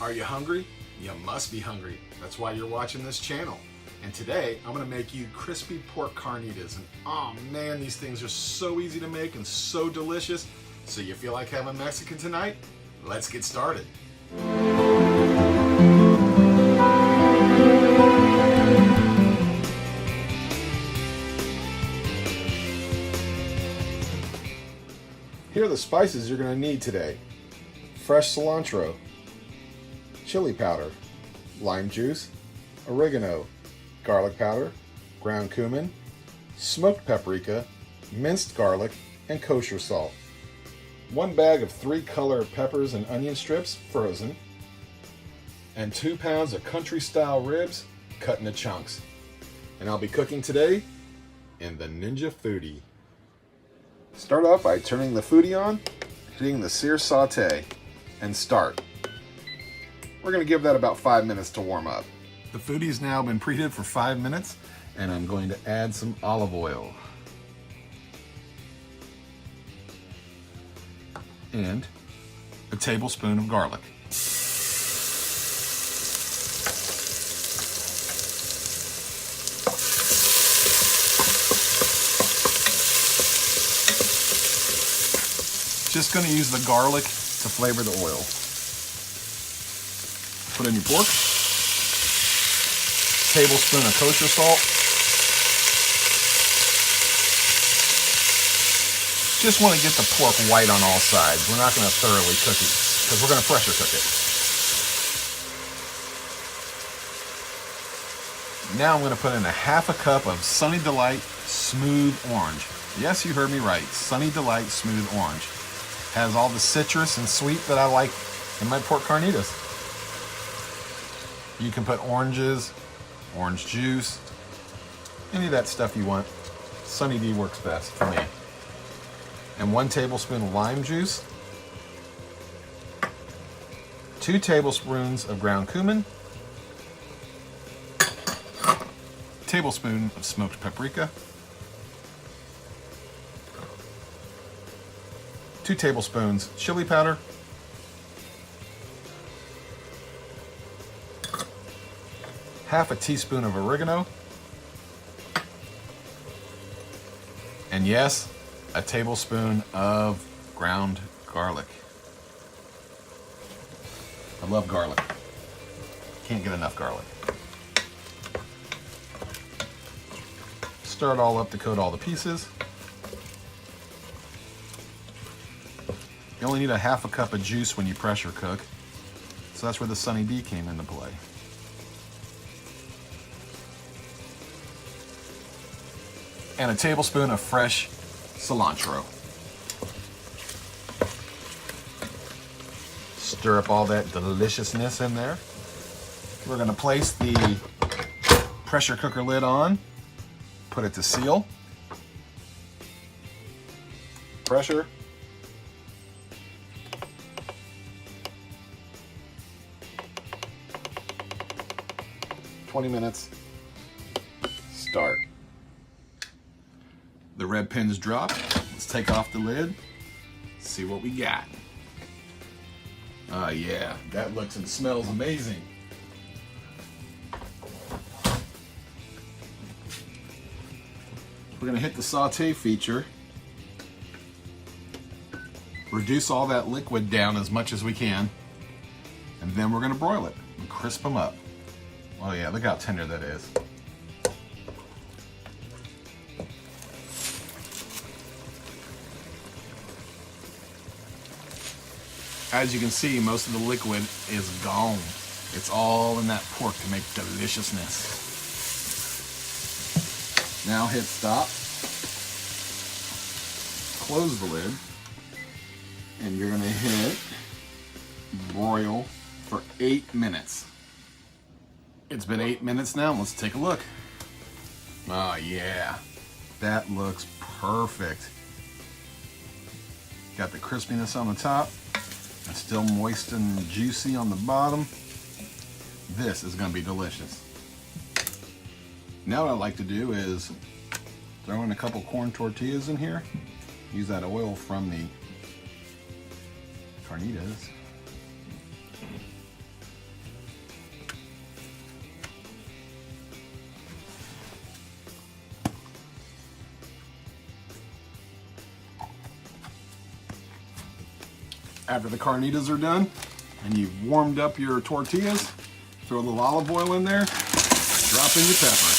Are you hungry? You must be hungry. That's why you're watching this channel. And today, I'm gonna make you crispy pork carnitas. And oh man, these things are so easy to make and so delicious. So you feel like having Mexican tonight? Let's get started. Here are the spices you're gonna need today. Fresh cilantro, chili powder, lime juice, oregano, garlic powder, ground cumin, smoked paprika, minced garlic, and kosher salt. 1 bag of 3 color peppers and onion strips, frozen, and 2 pounds of country-style ribs cut into chunks. And I'll be cooking today in the Ninja Foodie. Start off by turning the Foodi on, hitting the sear saute, and start. We're going to give that about 5 minutes to warm up. The Foodie's now been preheated for 5 minutes, and I'm going to add some olive oil. And a tablespoon of garlic. Just going to use the garlic to flavor the oil. Put in your pork. Tablespoon of kosher salt. Just want to get the pork white on all sides. We're not going to thoroughly cook it because we're going to pressure cook it. Now I'm going to put in a ½ cup of Sunny Delight Smooth Orange. Yes, you heard me right. Sunny Delight Smooth Orange. Has all the citrus and sweet that I like in my pork carnitas. You can put oranges, orange juice, any of that stuff you want. Sunny D works best for me. And 1 tablespoon of lime juice, 2 tablespoons of ground cumin, tablespoon of smoked paprika, 2 tablespoons chili powder, ½ a teaspoon of oregano, and yes, a tablespoon of ground garlic. I love garlic. Can't get enough garlic. Stir it all up to coat all the pieces. You only need a ½ a cup of juice when you pressure cook, so that's where the Sunny D came into play. And a tablespoon of fresh cilantro. Stir up all that deliciousness in there. We're going to place the pressure cooker lid on, put it to seal. Pressure. "20 minutes. Start." The red pin's dropped. Let's take off the lid. See what we got. Oh yeah, that looks and smells amazing. We're gonna hit the saute feature. Reduce all that liquid down as much as we can. And then we're gonna broil it and crisp them up. Oh yeah, look how tender that is. As you can see, most of the liquid is gone. It's all in that pork to make deliciousness. Now hit stop. Close the lid. And you're gonna hit broil for 8 minutes. It's been 8 minutes now. Let's take a look. Oh yeah, that looks perfect. Got the crispiness on the top. It's still moist and juicy on the bottom. This is gonna be delicious. Now what I like to do is throw in a couple corn tortillas in here. Use that oil from the carnitas. After the carnitas are done and you've warmed up your tortillas, throw a little olive oil in there, drop in your pepper,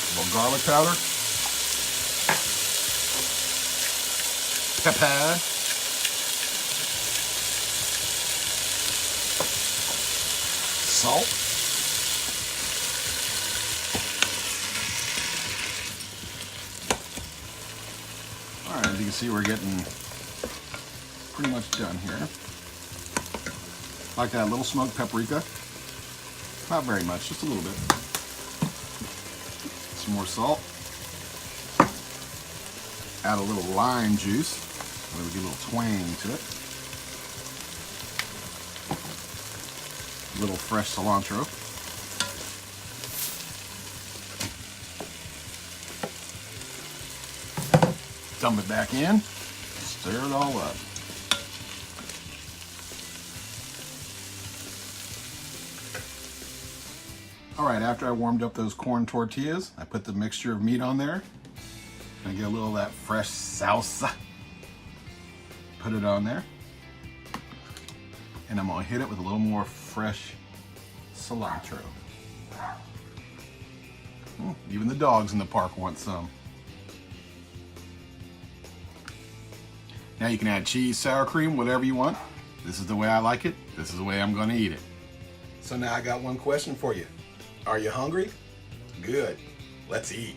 a little garlic powder, pepper, salt, all right, as you can see, we're getting pretty much done here. Like that, a little smoked paprika. Not very much, just a little bit. Some more salt. Add a little lime juice. So we get a little twang to it. A little fresh cilantro. Dump it back in. Stir it all up. All right, after I warmed up those corn tortillas, I put the mixture of meat on there. I get a little of that fresh salsa. Put it on there. And I'm gonna hit it with a little more fresh cilantro. Even the dogs in the park want some. Now you can add cheese, sour cream, whatever you want. This is the way I like it. This is the way I'm gonna eat it. So now I got one question for you. Are you hungry? Good. Let's eat.